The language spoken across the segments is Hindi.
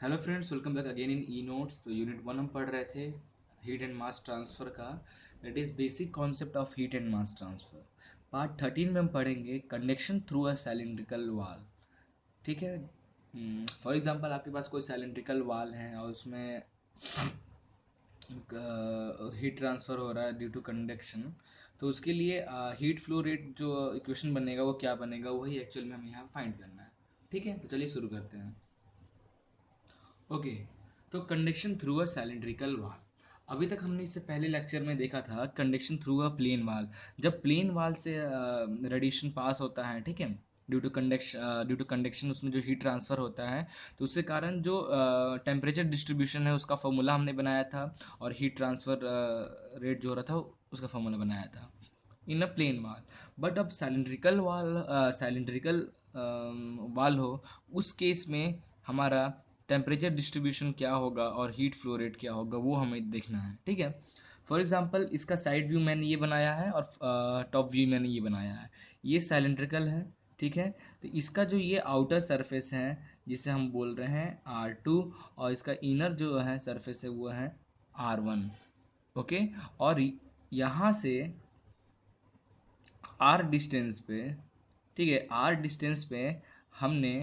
Hello friends, welcome back again in e notes. तो यूनिट 1 हम पढ़ रहे थे हीट एंड मास ट्रांसफ़र का। That is basic concept of heat and mass transfer. Part 13 में हम पढ़ेंगे कंडक्शन थ्रू अ सिलिंड्रिकल वाल। ठीक है। फॉर एग्जांपल आपके पास कोई सिलिंड्रिकल वाल है और उसमें हीट ट्रांसफ़र हो रहा है ड्यू टू कंडक्शन। तो उसके लिए हीट फ्लो रेट जो इक्वेशन बनेगा वो क्या बनेगा, वही एक्चुअल में हमें यहाँ फाइंड करना है। ठीक है, तो चलिए शुरू करते हैं। ओके। तो कंडक्शन थ्रू अ सिलिंड्रिकल वाल। अभी तक हमने इससे पहले लेक्चर में देखा था कंडक्शन थ्रू अ प्लेन वाल। जब प्लेन वाल से रेडिएशन पास होता है, ठीक है, ड्यू टू कंडक्शन उसमें जो हीट ट्रांसफ़र होता है, तो उसके कारण जो टेम्परेचर डिस्ट्रीब्यूशन है उसका फॉर्मूला हमने बनाया था, और हीट ट्रांसफ़र रेट जो हो रहा था उसका फॉर्मूला बनाया था इन अ प्लेन वाल। बट अब सिलिंड्रिकल वाल हो, उस केस में हमारा टेम्परेचर डिस्ट्रीब्यूशन क्या होगा और हीट फ्लो रेट क्या होगा वो हमें देखना है। ठीक है। फॉर एग्जांपल इसका साइड व्यू मैंने ये बनाया है और टॉप व्यू मैंने ये बनाया है। ये सिलिंड्रिकल है। ठीक है। तो इसका जो ये आउटर सरफेस है जिसे हम बोल रहे हैं R2, और इसका इनर जो है सरफेस है वो है R1। ओके। और यहाँ से आर डिस्टेंस पे, ठीक है, आर डिस्टेंस पे हमने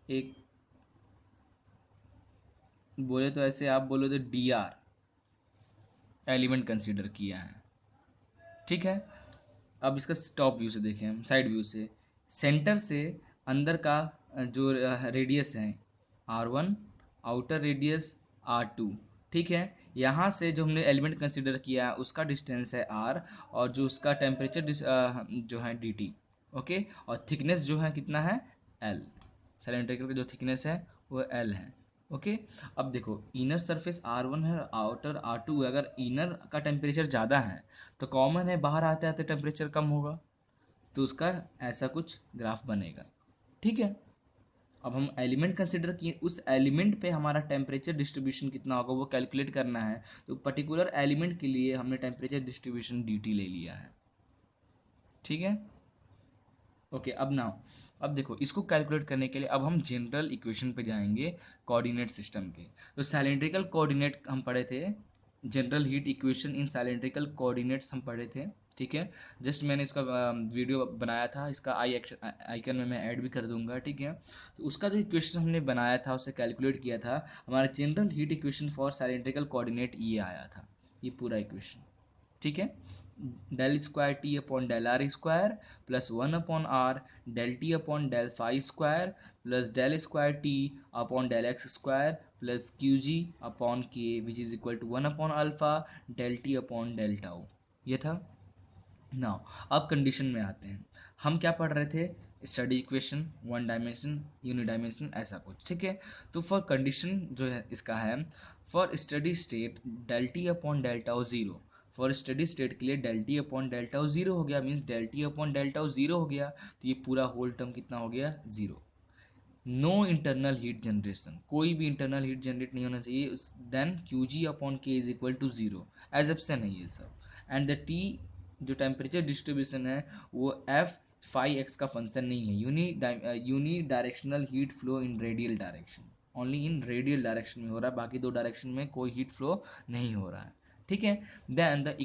एक, बोले तो ऐसे आप बोलो तो DR एलिमेंट कंसीडर किया है। ठीक है। अब इसका टॉप व्यू से देखें, हम साइड व्यू से, सेंटर से अंदर का जो रेडियस है R1, आउटर रेडियस R2। ठीक है। यहाँ से जो हमने एलिमेंट कंसीडर किया उसका डिस्टेंस है R, और जो उसका टेम्परेचर जो है DT। ओके। और थिकनेस जो है कितना है, L। सिलेंड्रिकल का जो थिकनेस है वो L है। ओके। अब देखो इनर सरफेस R1 है, आउटर R2 है। अगर इनर का टेम्परेचर ज़्यादा है तो कॉमन है बाहर आते आते टेम्परेचर कम होगा, तो उसका ऐसा कुछ ग्राफ बनेगा। ठीक है। अब हम एलिमेंट कंसिडर किए, उस एलिमेंट पे हमारा टेम्परेचर डिस्ट्रीब्यूशन कितना होगा वो कैलकुलेट करना है। तो पर्टिकुलर एलिमेंट के लिए हमने टेम्परेचर डिस्ट्रीब्यूशन DT ले लिया है। ठीक है। ओके। अब नाउ, अब देखो इसको कैलकुलेट करने के लिए अब हम जनरल इक्वेशन पे जाएंगे कोऑर्डिनेट सिस्टम के। तो सिलेंड्रिकल कोऑर्डिनेट हम पढ़े थे, general heat equation in cylindrical coordinates हम पढ़े थे। ठीक है। जस्ट मैंने इसका वीडियो बनाया था, इसका आइकन में मैं ऐड भी कर दूंगा। ठीक है। तो उसका जो इक्वेशन हमने बनाया था उसे कैलकुलेट किया था, हमारा general heat equation for cylindrical coordinate ये आया था, ये पूरा इक्वेशन। ठीक है। Del square T upon del R square plus 1/r del T upon del phi square plus del square T upon del X square plus Q G upon K which is equal to 1/अल्फा del T upon del tau. ये था। नाउ अब कंडीशन में आते हैं। हम क्या पढ़ रहे थे, स्टडी इक्वेशन, वन डायमेंशन, यूनिडायमेंशन, ऐसा कुछ। ठीक है। तो फॉर कंडीशन जो है इसका है, for steady state del T upon del tau zero. For steady state के लिए del T upon del tau zero हो गया, means del T upon del tau zero हो गया, तो ये पूरा होल टर्म कितना हो गया, zero. No internal heat generation, कोई भी इंटरनल हीट जनरेट नहीं होना चाहिए। Then Q G upon K is equal to zero. Assumption है ये सब। एंड द टी जो टेम्परेचर डिस्ट्रीब्यूशन है वो एफ फाई एक्स का फंक्शन नहीं है। Unidirectional heat flow in radial direction, only in radial direction में हो रहा है, बाकी दो डायरेक्शन में कोई हीट फ्लो नहीं हो रहा है। ठीक है। Then the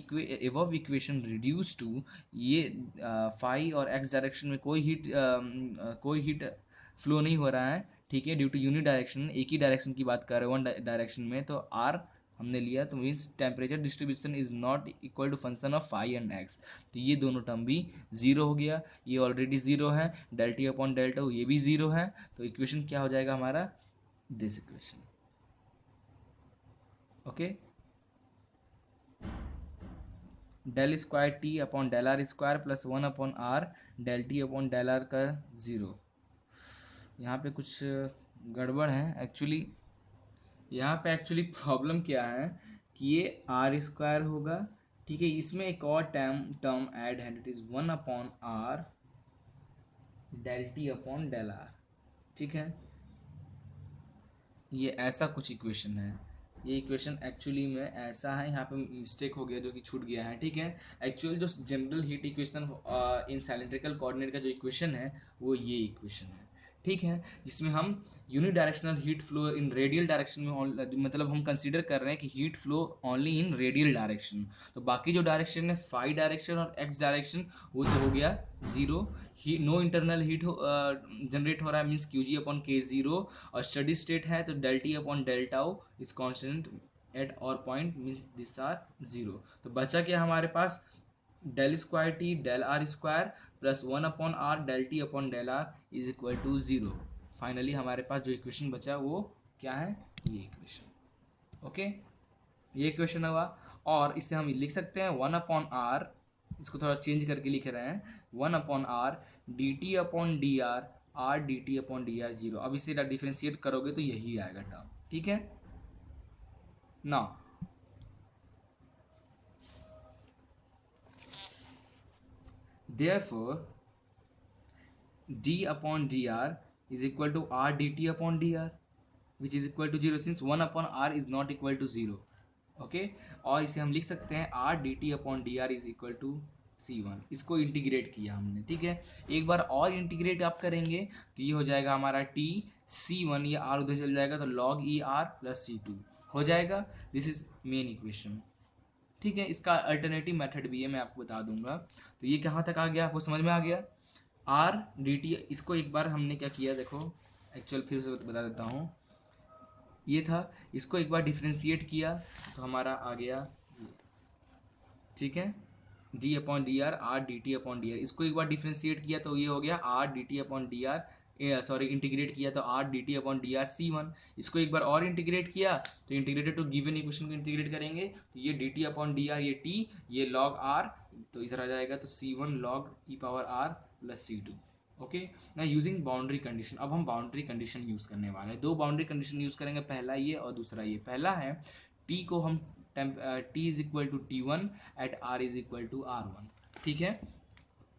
above equation reduce to, ये फाई और एक्स डायरेक्शन में कोई हीट फ्लो नहीं हो रहा है। ठीक है। ड्यू टू यूनि डायरेक्शन, एक ही डायरेक्शन की बात कर रहे हैं, वन डायरेक्शन में, तो आर हमने लिया, तो means temperature distribution is not equal to function of phi and X. तो ये दोनों टर्म भी जीरो हो गया, ये ऑलरेडी जीरो है, डेल टी अपॉन डेल्टा ये भी जीरो है। तो इक्वेशन क्या हो जाएगा हमारा, this equation. Okay. Del square T upon del R square plus 1/r del T upon del R का ज़ीरो। यहाँ पे कुछ गड़बड़ है एक्चुअली। यहाँ पे एक्चुअली प्रॉब्लम क्या है कि ये आर स्क्वायर होगा। ठीक है। इसमें एक और टर्म टर्म ऐड है, it is 1/r del T upon del R. ठीक है। ये ऐसा कुछ इक्वेशन है। ये इक्वेशन एक्चुअली में ऐसा है, यहाँ पे मिस्टेक हो गया जो कि छूट गया है। ठीक है। एक्चुअल जो general heat equation in cylindrical coordinate का जो इक्वेशन है वो ये इक्वेशन है। ठीक है, जिसमें हम unidirectional heat flow in radial direction में, मतलब हम कंसीडर कर रहे हैं कि heat flow only in radial direction. तो बाकी जो डायरेक्शन है फाई डायरेक्शन और एक्स डायरेक्शन वो तो हो गया जीरो, ही नो इंटरनल हीट जनरेट हो रहा है, means Q G upon K zero, और स्टडी स्टेट है तो del T upon del tau is constant at और point means this R zero. तो बचा क्या हमारे पास, del square T del R square plus 1/r del T upon del R is equal to zero. Finally हमारे पास जो इक्वेशन बचा वो क्या है, ये इक्वेशन। ओके, ये इक्वेशन हुआ, और इसे हम लिख सकते हैं 1/r, इसको थोड़ा चेंज करके लिख रहे हैं, 1/r D T upon D R D T upon D are zero. अब इसे डिफ्रेंशिएट करोगे तो यही आएगा टर्म, ठीक है ना। Therefore, d upon dr is equal to r dt upon dr, which is equal to 0 since 1 upon r is not equal to 0. Okay, और इसे हम लिख सकते हैं r dt upon dr is equal to c1। इसको इंटीग्रेट किया हमने, ठीक है। एक बार और इंटीग्रेट आप करेंगे तो ये हो जाएगा हमारा t c1, ये r उधर चल जाएगा तो log e r plus c2 हो जाएगा। दिस इज मेन इक्वेशन, ठीक है। इसका अल्टरनेटिव मेथड भी है, मैं आपको बता दूंगा। तो ये कहाँ तक आ गया, आपको समझ में आ गया। आर डी टी, इसको एक बार हमने क्या किया देखो, एक्चुअल फिर से बता देता हूँ। ये था, इसको एक बार डिफ्रेंशिएट किया तो हमारा आ गया, ठीक है, D upon D R D T upon D R. इसको एक बार डिफ्रेंशिएट किया तो ये हो गया R D T upon D R, sorry integrate किया तो R D T upon D R C one. इसको एक बार और इंटीग्रेट किया तो इंटीग्रेटेड टू गिवन इक्वेशन को इंटीग्रेट करेंगे तो ये D T upon D R, ये टी, ये लॉग आर, तो इधर आ जाएगा तो C one log E power R plus C two. Okay, ना यूजिंग बाउंड्री कंडीशन। अब हम बाउंड्री कंडीशन यूज़ करने वाले हैं, दो बाउंड्री कंडीशन यूज़ करेंगे, पहला ये और दूसरा ये। पहला है टी को हम T is equal to T one at R is equal to R one, ठीक है।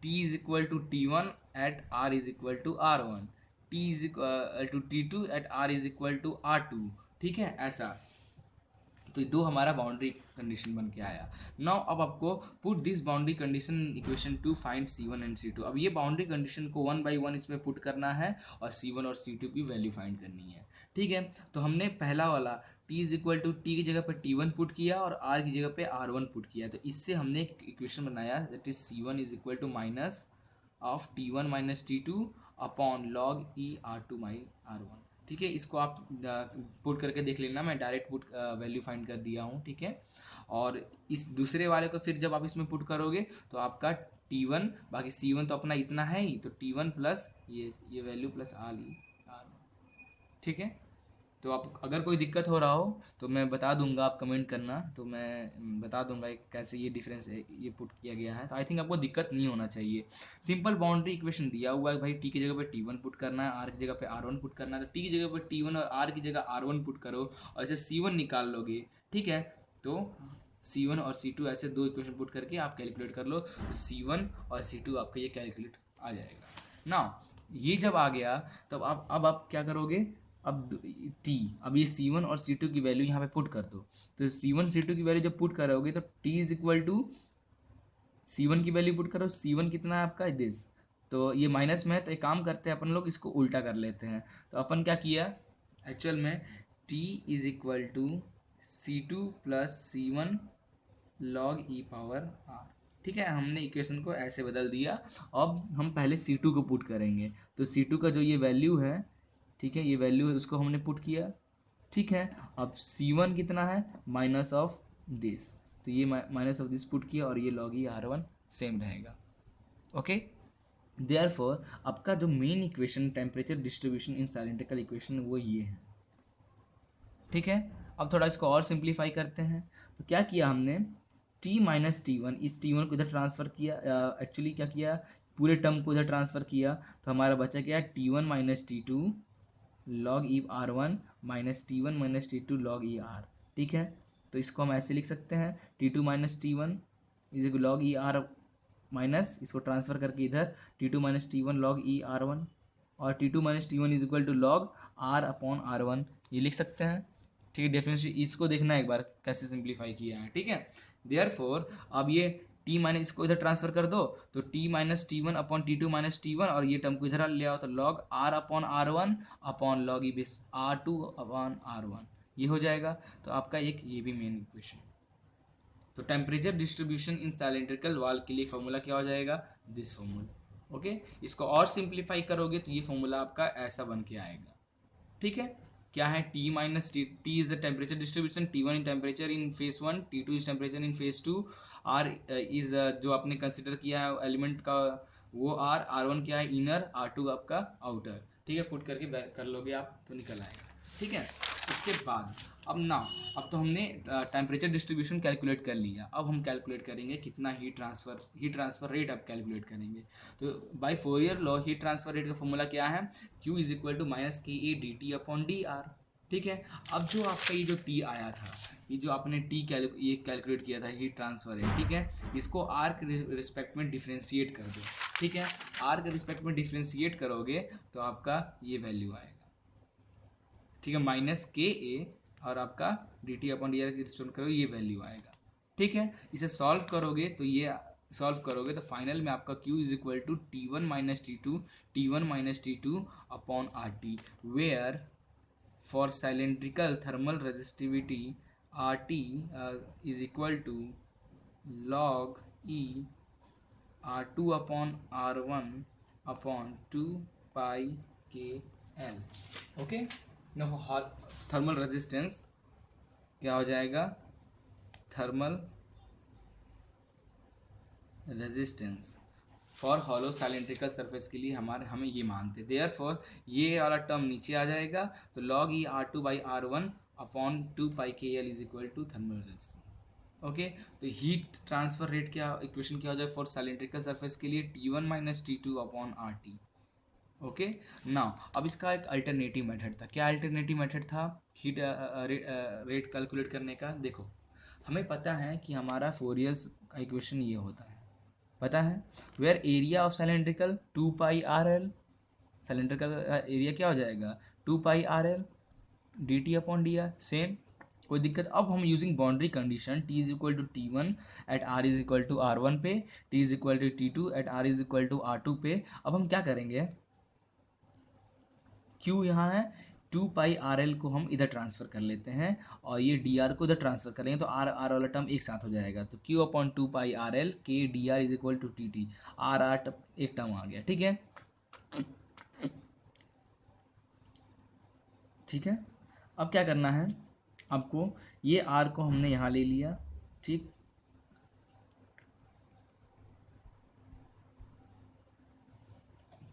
T is equal to T one at R is equal to R one, T is equal to T two at R is equal to R two, ठीक है, ऐसा। तो दो हमारा बाउंड्री कंडीशन बन के आया। नाउ अब आपको put this boundary condition equation two find C1 and C2। अब ये बाउंड्री कंडीशन को 1 by 1 इसमें पुट करना है और C1 और C2 की वैल्यू फाइंड करनी है, ठीक है। तो हमने पहला वाला t is equal to T की जगह पे T1 पुट किया और r की जगह पे R1 पुट किया। तो इससे हमने एक इक्वेशन बनाया that is C1 is equal to minus of T1 minus T2 upon log E R2 माई R1, ठीक है। इसको आप पुट करके देख लेना, मैं डायरेक्ट पुट वैल्यू फाइंड कर दिया हूँ, ठीक है। और इस दूसरे वाले को फिर जब आप इसमें पुट करोगे तो आपका T1, बाकी C1 तो अपना इतना है ही, तो T1 प्लस ये वैल्यू प्लस आर, ठीक है। तो आप अगर कोई दिक्कत हो रहा हो तो मैं बता दूंगा, आप कमेंट करना तो मैं बता दूंगा कैसे ये डिफरेंस है, ये पुट किया गया है। तो आई थिंक आपको दिक्कत नहीं होना चाहिए। सिंपल बाउंड्री इक्वेशन दिया हुआ है भाई, टी की जगह पे T1 पुट करना है, आर की जगह पे R1 पुट करना है। तो टी की जगह पे T1 और आर की जगह R1 पुट करो और ऐसे C1 निकाल लोगे, ठीक है। तो C1 और C2 ऐसे दो इक्वेशन पुट करके आप कैलकुलेट कर लो, C1 और C2 आपका ये कैलकुलेट आ जाएगा ना। ये जब आ गया तब अब आप क्या करोगे, अब अब ये C1 और C2 की वैल्यू यहाँ पे पुट कर दो। तो C1 C2 की वैल्यू जब पुट करोगे तो T is equal to C1 की वैल्यू पुट करो, C1 कितना है आपका दिस, तो ये माइनस में है, तो एक काम करते हैं अपन लोग इसको उल्टा कर लेते हैं। तो अपन क्या किया एक्चुअल में, T is equal to C2 plus C1 log E power R, ठीक है। हमने इक्वेशन को ऐसे बदल दिया। अब हम पहले C2 को पुट करेंगे, तो C2 का जो ये वैल्यू है, ठीक है, ये वैल्यू है उसको हमने पुट किया, ठीक है। अब C1 कितना है माइनस ऑफ दिस, तो ये माइनस ऑफ दिस पुट किया और ये लॉग ई R1 सेम रहेगा। ओके, देयरफॉर आपका जो मेन इक्वेशन टेम्परेचर डिस्ट्रीब्यूशन इन सिलेंड्रिकल इक्वेशन वो ये है, ठीक है। अब थोड़ा इसको और सिंप्लीफाई करते हैं। तो क्या किया हमने, T माइनस T1, इस T1 को इधर ट्रांसफ़र किया, एक्चुअली क्या किया, पूरे टर्म को इधर ट्रांसफ़र किया, तो हमारा बचा क्या T1 minus T2 log E R1 minus T1 minus T2 log E R, ठीक है। तो इसको हम ऐसे लिख सकते हैं T2 minus T1 is equal log E R minus, इसको ट्रांसफ़र करके इधर T2 minus T1 log E R1, और T2 minus T1 is equal to log R upon R1, ये लिख सकते हैं, ठीक है। डेफिनेटली इसको देखना एक बार कैसे सिंप्लीफाई किया है, ठीक है। देयरफॉर अब ये टी माइनस इसको इधर ट्रांसफर कर दो तो T minus T one upon T two minus T one, और ये टर्म को इधर ले आओ तो log R upon R one upon log E base R two upon R one, ये हो जाएगा। तो आपका एक ये भी मेन इक्वेशन। तो temperature distribution in cylindrical wall के लिए फॉर्मूला क्या हो जाएगा, दिस फॉर्मूला। ओके, इसको और सिंप्लीफाई करोगे तो ये फॉर्मूला आपका ऐसा बन के आएगा। ठीक है, क्या है, T minus T, T is the temperature distribution, T one in temperature in phase one, T two is temperature in phase two, R is जो आपने कंसिडर किया है एलिमेंट का वो आर वन क्या है इनर, आर टू आपका आउटर। ठीक है, पुट करके कर लोगे आप तो निकल आएगा। ठीक है, इसके बाद अब तो हमने टेम्परेचर डिस्ट्रीब्यूशन कैलकुलेट कर लिया, अब हम कैलकुलेट करेंगे कितना हीट ट्रांसफर रेट अब कैलकुलेट करेंगे। तो by Fourier law heat transfer rate का फॉर्मूला क्या है, Q is equal to minus K A D T upon D R. ठीक है, अब जो आपका ये जो टी आया था, ये जो आपने ये कैलकुलेट किया था हीट ट्रांसफर रेट, ठीक है, इसको आर के रिस्पेक्ट में डिफ्रेंशिएट कर दो। ठीक है, आर के रिस्पेक्ट में डिफ्रेंशिएट करोगे तो आपका ये वैल्यू आएगा। ठीक है, माइनस के ए और आपका D T upon D are की रिस्पेक्ट करोगे ये वैल्यू आएगा। ठीक है, इसे सॉल्व करोगे तो फाइनल में आपका Q is equal to T one minus T two upon R T, where for cylindrical thermal resistivity RT is equal to log E R2 upon R1 upon 2 pi K L। Okay, thermal resistance क्या हो जाएगा, thermal resistance for hollow cylindrical surface के लिए हमें ये मानते, देयरफॉर ये वाला टर्म नीचे आ जाएगा तो log E R two by R one upon two pi K L is equal to thermal resistance. Okay, तो हीट ट्रांसफर रेट क्या इक्वेशन क्या हो जाए फॉर सिलिंड्रिकल सरफेस के लिए, T one minus T two upon R T. Okay, now अब इसका एक अल्टरनेटिव मेथड था, क्या अल्टरनेटिव मेथड था हीट रेट कैलकुलेट करने का। देखो, हमें पता है कि हमारा फोरियर्स का इक्वेशन ये होता है, पता है, where area of cylindrical 2 pi R L, cylindrical area क्या हो जाएगा 2 pi R L D T upon D R, same, कोई दिक्कत। अब हम using boundary condition T is equal to T one at R is equal to R one पे, T is equal to T two at R is equal to R two पे, अब हम क्या करेंगे, क्यू यहाँ है 2 पाई आर एल को हम इधर ट्रांसफर कर लेते हैं और ये डी आर को इधर ट्रांसफर करेंगे तो आर आर वाला टर्म एक साथ हो जाएगा, तो Q upon 2 pi R L K D R is equal to T T, R R एक टर्म आ गया। ठीक है, ठीक है, अब क्या करना है आपको, ये आर को हमने यहाँ ले लिया, ठीक,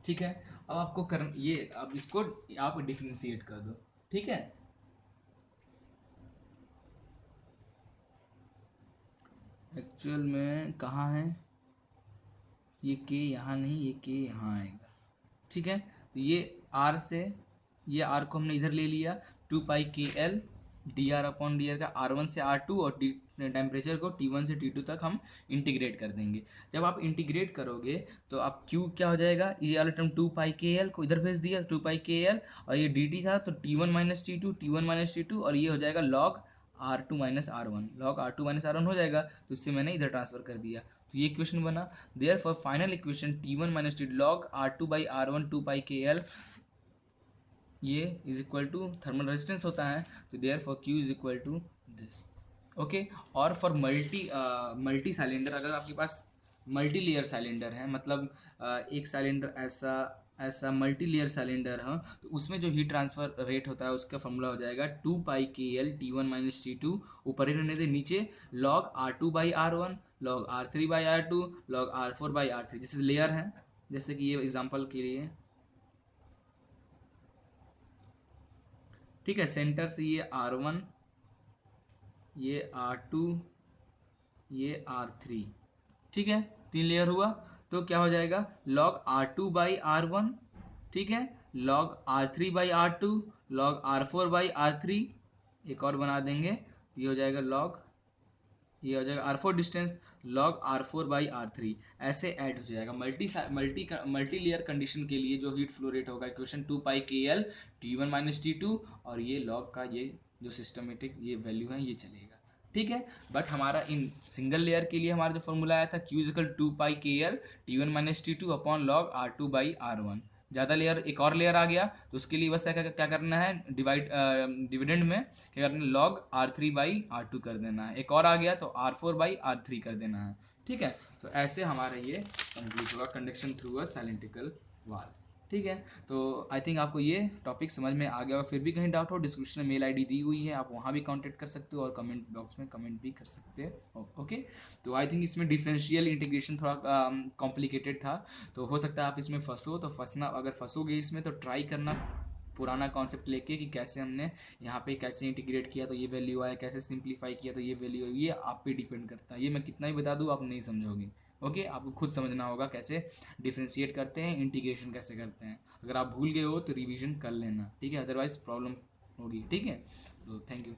ठीक है, अब आपको ये अब इसको आप डिफरेंशिएट कर दो। ठीक है, एक्चुअल में कहाँ है ये के, यहाँ नहीं, ये के यहाँ आएगा। ठीक है, तो ये आर से ये आर को हमने इधर ले लिया, 2 pi K L D R upon D are का आर वन से आर टू और टेम्परेचर को टी वन से टी टू तक हम इंटीग्रेट कर देंगे। जब आप इंटीग्रेट करोगे तो आप क्यू क्या हो जाएगा, ये वाला टर्म 2 पाई के एल को इधर भेज दिया 2 पाई के एल, और ये डी टी था तो T one minus T two और ये हो जाएगा log R two minus R one, log R two minus R one हो जाएगा, तो इससे मैंने इधर ट्रांसफर कर दिया, तो ये इक्वेशन बना। Therefore final equation T one minus T log R two by R one 2 pi K L, ये is equal to thermal resistance होता है, तो therefore Q is equal to this. Okay, और फॉर मल्टी सिलेंडर, अगर आपके पास मल्टी लेयर सिलेंडर है, मतलब एक सिलेंडर ऐसा मल्टी लेयर सिलेंडर है, तो उसमें जो हीट ट्रांसफर रेट होता है उसका फॉर्मूला हो जाएगा 2 pi K L T one minus T two, ऊपर ही रहने दे, नीचे log R two by R one, log R three by R two, log R four by R three, जैसे लेयर है, जैसे कि ये एग्जाम्पल के लिए। ठीक है, सेंटर से ये आर वन, ये आर टू, ये आर थ्री, ठीक है, 3 लेयर हुआ, तो क्या हो जाएगा log R two by R one, ठीक है, log R three by R two, log R four by R three, एक और बना देंगे, ये हो जाएगा लॉग, ये हो जाएगा R four distance, log R four by R three, ऐसे ऐड हो जाएगा। मल्टी लेयर कंडीशन के लिए जो हीट फ्लो रेट होगा equation 2 pi K L T one minus T two, और ये लॉग का ये जो सिस्टमेटिक ये वैल्यू है ये चलेगा। ठीक है। बट हमारा इन सिंगल लेयर के लिए हमारा जो फॉर्मूला आया था Q = 2 π KL T1 - T2 upon log R2/R1। ज़्यादा लेयर, एक और लेयर आ गया तो उसके लिए बस क्या करना है, डिविडेंड में क्या करना है, log R3/R2 कर देना है। एक और आ गया तो R4/R3 कर देना है। ठीक है, तो ऐसे हमारा ये कंप्लीट होगा कंडक्शन थ्रू अ सिलिंड्रिकल वाल। ठीक है, तो आई थिंक आपको ये टॉपिक समझ में आ गया। और फिर भी कहीं डाउट हो, डिस्क्रिप्शन में मेल आईडी दी हुई है, आप वहाँ भी कांटेक्ट कर सकते हो और कमेंट बॉक्स में कमेंट भी कर सकते हो। ओके, तो आई थिंक इसमें डिफरेंशियल इंटीग्रेशन थोड़ा कॉम्प्लिकेटेड था, तो हो सकता है आप इसमें फंसो। तो फंसना, अगर फंसोगे इसमें तो ट्राई करना पुराना कॉन्सेप्ट लेके कि कैसे हमने यहाँ पे कैसे इंटीग्रेट किया तो ये वैल्यू आया, कैसे सिंप्लीफाई किया तो ये वैल्यू आई। ये आप पे डिपेंड करता है, ये मैं कितना ही बता दूँ आप नहीं समझोगे। ओके, आपको खुद समझना होगा कैसे डिफ्रेंशिएट करते हैं, इंटीग्रेशन कैसे करते हैं। अगर आप भूल गए हो तो रिवीजन कर लेना, ठीक है, अदरवाइज प्रॉब्लम होगी। ठीक है, तो थैंक यू।